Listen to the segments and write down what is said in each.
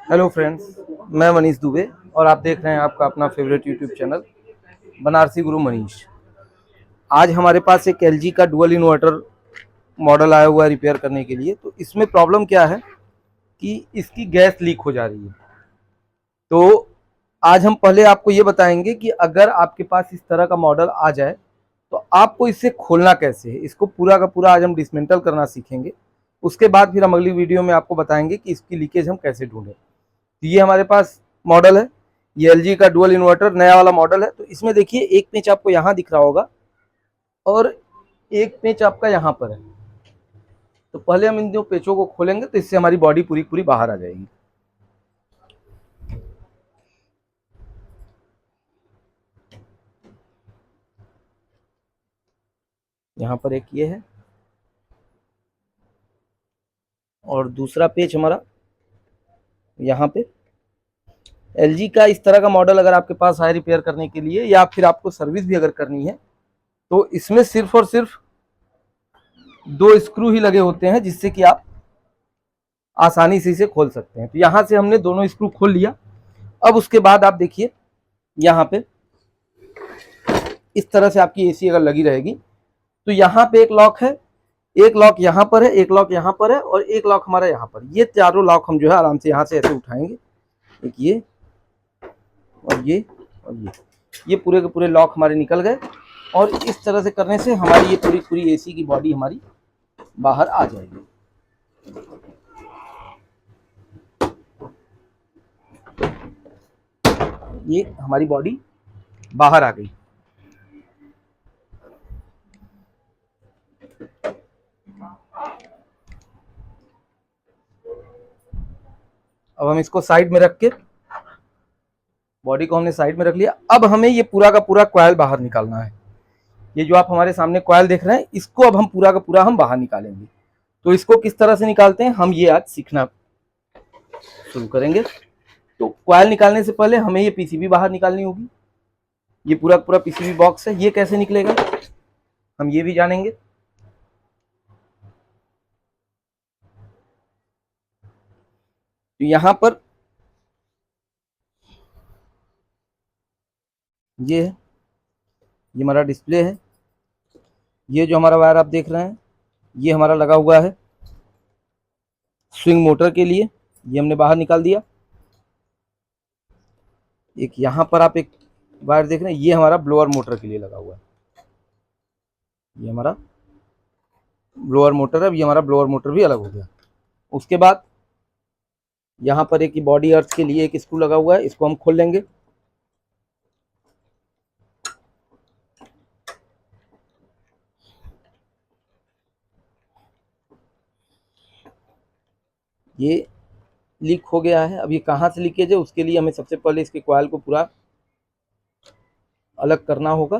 Hello friends, मैं मनीष दुबे और आप देख रहे हैं आपका अपना फेवरेट यूट्यूब चैनल बनारसी गुरु मनीष। आज हमारे पास एक एलजी का डुअल इन्वर्टर मॉडल आया हुआ है रिपेयर करने के लिए। तो इसमें प्रॉब्लम क्या है कि इसकी गैस लीक हो जा रही है। तो आज हम पहले आपको ये बताएंगे कि अगर आपके पास इस तरह का मॉडल आ जाए तो आपको इसे खोलना कैसे है। इसको पूरा का पूरा आज हम डिसमेंटल करना सीखेंगे। उसके बाद फिर हम अगली वीडियो में आपको बताएंगे कि इसकी लीकेज हम कैसे ढूंढें। तो ये हमारे पास मॉडल है, ये एलजी का डुअल इन्वर्टर नया वाला मॉडल है। तो इसमें देखिए एक पेंच आपको यहाँ दिख रहा होगा और एक पेंच आपका यहाँ पर है। तो पहले हम इन दो पेचों को खोलेंगे तो इससे हमारी बॉडी पूरी पूरी बाहर आ जाएगी। यहाँ पर एक ये है और दूसरा पेच हमारा यहाँ पे। एलजी का इस तरह का मॉडल अगर आपके पास है रिपेयर करने के लिए या फिर आपको सर्विस भी अगर करनी है तो इसमें सिर्फ और सिर्फ 2 स्क्रू ही लगे होते हैं जिससे कि आप आसानी से इसे खोल सकते हैं। तो यहाँ से हमने दोनों स्क्रू खोल लिया। अब उसके बाद आप देखिए यहाँ पे इस तरह से आपकी एसी अगर लगी रहेगी तो यहाँ पे एक लॉक है, एक लॉक यहाँ पर है, एक लॉक यहाँ पर है और एक लॉक हमारा यहाँ पर। ये चारों लॉक हम जो है आराम से यहाँ से ऐसे उठाएंगे। एक ये और ये और ये पूरे के पूरे लॉक हमारे निकल गए और इस तरह से करने से हमारी ये पूरी पूरी एसी की बॉडी हमारी बाहर आ जाएगी। ये हमारी बॉडी बाहर आ गई। अब हम इसको साइड में रख के बॉडी को हमने साइड में रख लिया। अब हमें ये पूरा का पूरा कॉइल बाहर निकालना है। ये जो आप हमारे सामने कॉइल देख रहे हैं इसको अब हम पूरा का पूरा हम बाहर निकालेंगे। तो इसको किस तरह से निकालते हैं हम ये आज सीखना शुरू करेंगे। तो कॉइल निकालने से पहले हमें ये पीसीबी बाहर निकालनी होगी। ये पूरा पूरा पीसीबी बॉक्स है, ये कैसे निकलेगा हम ये भी जानेंगे। तो यहाँ पर ये है, ये हमारा डिस्प्ले है। ये जो हमारा वायर आप देख रहे हैं ये हमारा लगा हुआ है स्विंग मोटर के लिए, ये हमने बाहर निकाल दिया। एक यहाँ पर आप एक वायर देख रहे हैं ये हमारा ब्लोअर मोटर के लिए लगा हुआ है। ये हमारा ब्लोअर मोटर है, ये हमारा ब्लोअर मोटर भी अलग हो गया। उसके बाद यहाँ पर एक बॉडी अर्थ के लिए एक स्क्रू लगा हुआ है, इसको हम खोल लेंगे। ये लीक हो गया है। अब ये कहाँ से लीकेज है उसके लिए हमें सबसे पहले इसके कॉइल को पूरा अलग करना होगा,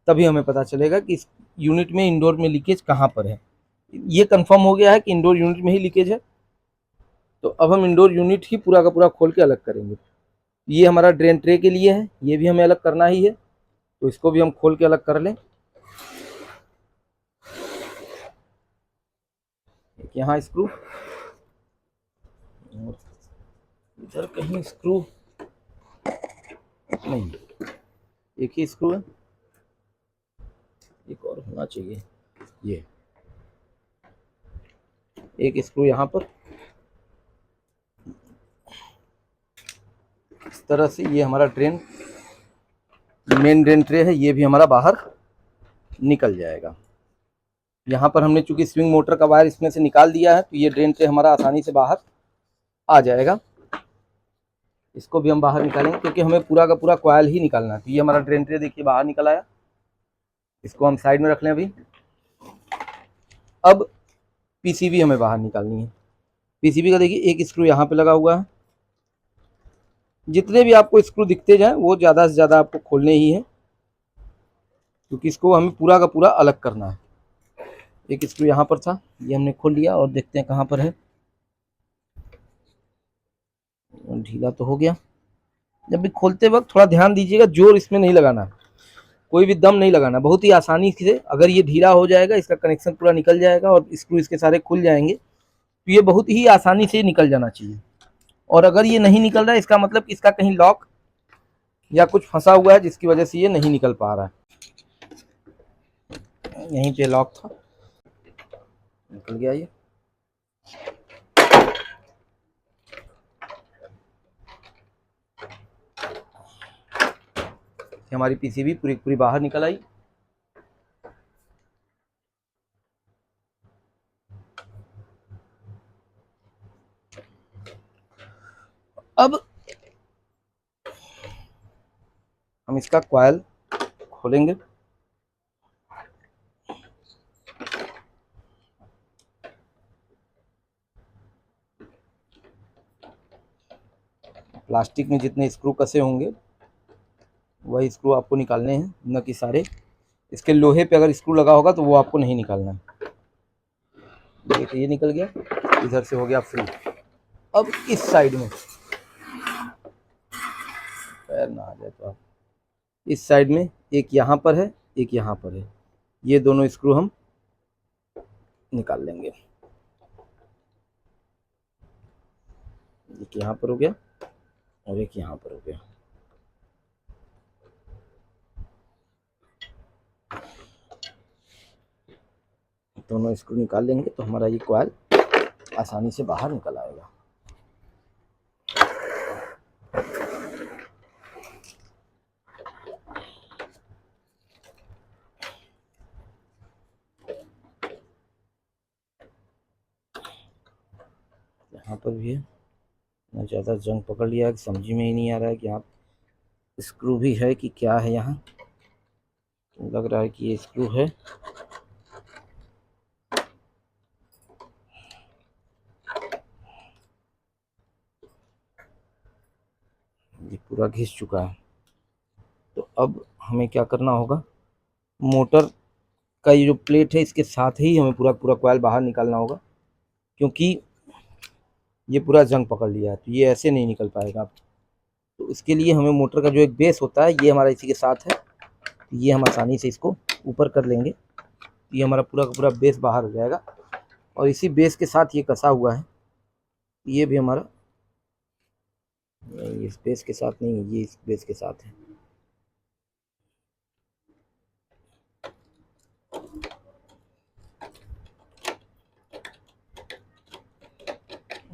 तभी हमें पता चलेगा कि इस यूनिट में इंडोर में लीकेज कहाँ पर है। ये कंफर्म हो गया है कि इंडोर यूनिट में ही लीकेज है। तो अब हम इंडोर यूनिट ही पूरा का पूरा खोल के अलग करेंगे। ये हमारा ड्रेन ट्रे के लिए है, ये भी हमें अलग करना ही है। तो इसको भी हम खोल के अलग कर लें। एक यहाँ स्क्रू, इधर कहीं स्क्रू नहीं, एक ही स्क्रू है, एक और होना चाहिए। ये एक स्क्रू यहाँ पर इस तरह से। ये हमारा मेन ड्रेन ट्रे है, ये भी हमारा बाहर निकल जाएगा। यहाँ पर हमने चूंकि स्विंग मोटर का वायर इसमें से निकाल दिया है तो ये ड्रेन ट्रे हमारा आसानी से बाहर आ जाएगा। इसको भी हम बाहर निकालेंगे क्योंकि हमें पूरा का पूरा कॉइल ही निकालना है। तो ये हमारा ड्रेन ट्रे देखिए बाहर निकल आया। इसको हम साइड में रख लें अभी। अब पीसीबी हमें बाहर निकालनी है। पीसीबी का देखिए एक स्क्रू यहाँ पे लगा हुआ है। जितने भी आपको स्क्रू दिखते जाए वो ज़्यादा से ज़्यादा आपको खोलने ही है क्योंकि इसको हमें पूरा का पूरा अलग करना है। एक स्क्रू यहाँ पर था, ये हमने खोल लिया और देखते हैं कहाँ पर है। ढीला तो हो गया। जब भी खोलते वक्त थोड़ा ध्यान दीजिएगा, जोर इसमें नहीं लगाना, कोई भी दम नहीं लगाना। बहुत ही आसानी से अगर ये ढीला हो जाएगा इसका कनेक्शन पूरा निकल जाएगा और स्क्रू इसके सारे खुल जाएंगे। तो ये बहुत ही आसानी से निकल जाना चाहिए और अगर ये नहीं निकल रहा है इसका मतलब कि इसका कहीं लॉक या कुछ फंसा हुआ है जिसकी वजह से ये नहीं निकल पा रहा है। यहीं पे लॉक था, निकल गया ये। हमारी पीसीबी पूरी पूरी बाहर निकल आई। अब हम इसका कॉइल खोलेंगे। प्लास्टिक में जितने स्क्रू कसे होंगे वही स्क्रू आपको निकालने हैं, न कि सारे। इसके लोहे पे अगर स्क्रू लगा होगा तो वो आपको नहीं निकालना है। देखिए ये निकल गया, इधर से हो गया फ्री। अब इस साइड में पैर ना आ जाए तो आप, इस साइड में एक यहाँ पर है, एक यहाँ पर है, ये दोनों स्क्रू हम निकाल लेंगे। एक यहाँ पर हो गया और एक यहाँ पर हो गया। दोनों स्क्रू निकाल लेंगे तो हमारा ये कॉइल आसानी से बाहर निकल आएगा। यहाँ पर भी है ना, ज़्यादा जंग पकड़ लिया है, समझ में ही नहीं आ रहा है कि यहाँ स्क्रू भी है कि क्या है। यहाँ लग रहा है कि ये स्क्रू है। ये पूरा घिस चुका है। तो अब हमें क्या करना होगा, मोटर का ये जो प्लेट है इसके साथ ही हमें पूरा पूरा कॉइल बाहर निकालना होगा, क्योंकि ये पूरा जंग पकड़ लिया है तो ये ऐसे नहीं निकल पाएगा। तो इसके लिए हमें मोटर का जो एक बेस होता है ये हमारा इसी के साथ है, तो ये हम आसानी से इसको ऊपर कर लेंगे। ये हमारा पूरा का पूरा बेस बाहर हो जाएगा और इसी बेस के साथ ये कसा हुआ है, ये भी हमारा इस बेस के साथ नहीं, ये इस बेस के साथ है।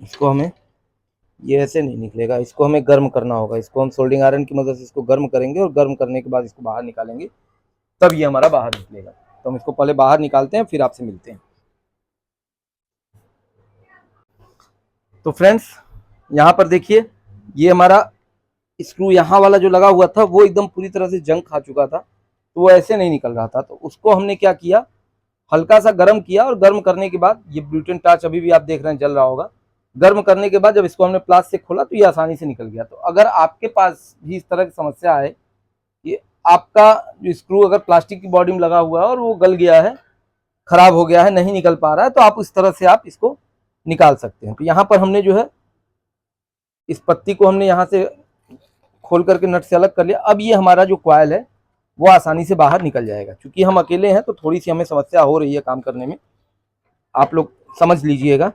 इसको हमें, ये ऐसे नहीं निकलेगा, इसको हमें गर्म करना होगा। इसको हम सोल्डिंग आयरन की मदद से इसको गर्म करेंगे और गर्म करने के बाद इसको बाहर निकालेंगे, तब ये हमारा बाहर निकलेगा। तो हम इसको पहले बाहर निकालते हैं फिर आपसे मिलते हैं। तो फ्रेंड्स यहाँ पर देखिए, ये हमारा स्क्रू यहाँ वाला जो लगा हुआ था वो एकदम पूरी तरह से जंग खा चुका था, तो वो ऐसे नहीं निकल रहा था। तो उसको हमने क्या किया, हल्का सा गर्म किया और गर्म करने के बाद ये ब्यूटेन टार्च अभी भी आप देख रहे हैं जल रहा होगा। गर्म करने के बाद जब इसको हमने प्लास से खोला तो ये आसानी से निकल गया। तो अगर आपके पास भी इस तरह की समस्या है, ये आपका जो स्क्रू अगर प्लास्टिक की बॉडी में लगा हुआ है और वो गल गया है, खराब हो गया है, नहीं निकल पा रहा है, तो आप इस तरह से आप इसको निकाल सकते हैं। तो यहाँ पर हमने जो है इस पत्ती को हमने यहाँ से खोल करके नट से अलग कर लिया। अब ये हमारा जो कॉइल है वो आसानी से बाहर निकल जाएगा। क्योंकि हम अकेले हैं तो थोड़ी सी हमें समस्या हो रही है काम करने में, आप लोग समझ लीजिएगा।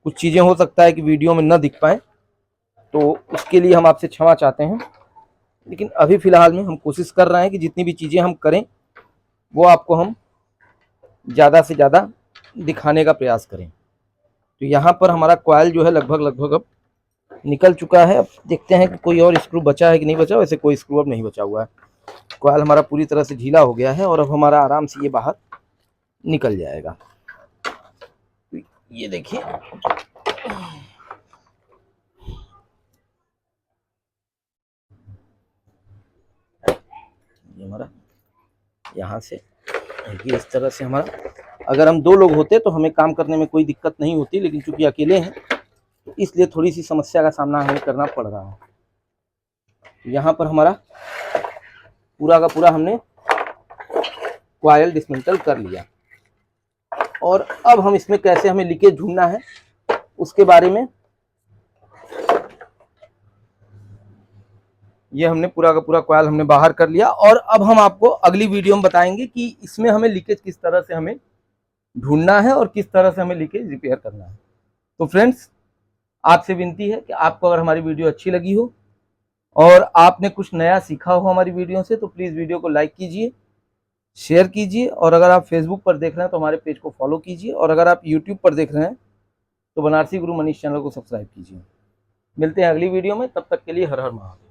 कुछ चीज़ें हो सकता है कि वीडियो में न दिख पाए, तो उसके लिए हम आपसे क्षमा चाहते हैं। लेकिन अभी फ़िलहाल में हम कोशिश कर रहे हैं कि जितनी भी चीज़ें हम करें वो आपको हम ज़्यादा से ज़्यादा दिखाने का प्रयास करें। तो यहाँ पर हमारा कॉइल जो है लगभग अब निकल चुका है। अब देखते हैं कि कोई और स्क्रू बचा है कि नहीं बचा। वैसे कोई स्क्रू अब नहीं बचा हुआ है, कॉइल हमारा पूरी तरह से ढीला हो गया है और अब हमारा आराम से ये बाहर निकल जाएगा। ये देखिए, ये हमारा यहाँ से ये इस तरह से हमारा, अगर हम 2 लोग होते तो हमें काम करने में कोई दिक्कत नहीं होती, लेकिन चूंकि अकेले हैं इसलिए थोड़ी सी समस्या का सामना हमें करना पड़ रहा है। यहाँ पर हमारा पूरा का पूरा हमने कॉइल डिसमेंटल कर लिया और अब हम इसमें कैसे हमें लीकेज ढूंढना है उसके बारे में ये हमने पूरा का पूरा कॉइल हमने बाहर कर लिया। और अब हम आपको अगली वीडियो में बताएंगे कि इसमें हमें लीकेज किस तरह से हमें ढूंढना है और किस तरह से हमें लीकेज रिपेयर करना है। तो फ्रेंड्स, आपसे विनती है कि आपको अगर हमारी वीडियो अच्छी लगी हो और आपने कुछ नया सीखा हो हमारी वीडियो से, तो प्लीज़ वीडियो को लाइक कीजिए, शेयर कीजिए, और अगर आप फेसबुक पर देख रहे हैं तो हमारे पेज को फॉलो कीजिए, और अगर आप यूट्यूब पर देख रहे हैं तो बनारसी गुरु मनीष चैनल को सब्सक्राइब कीजिए। मिलते हैं अगली वीडियो में, तब तक के लिए हर हर महादेव।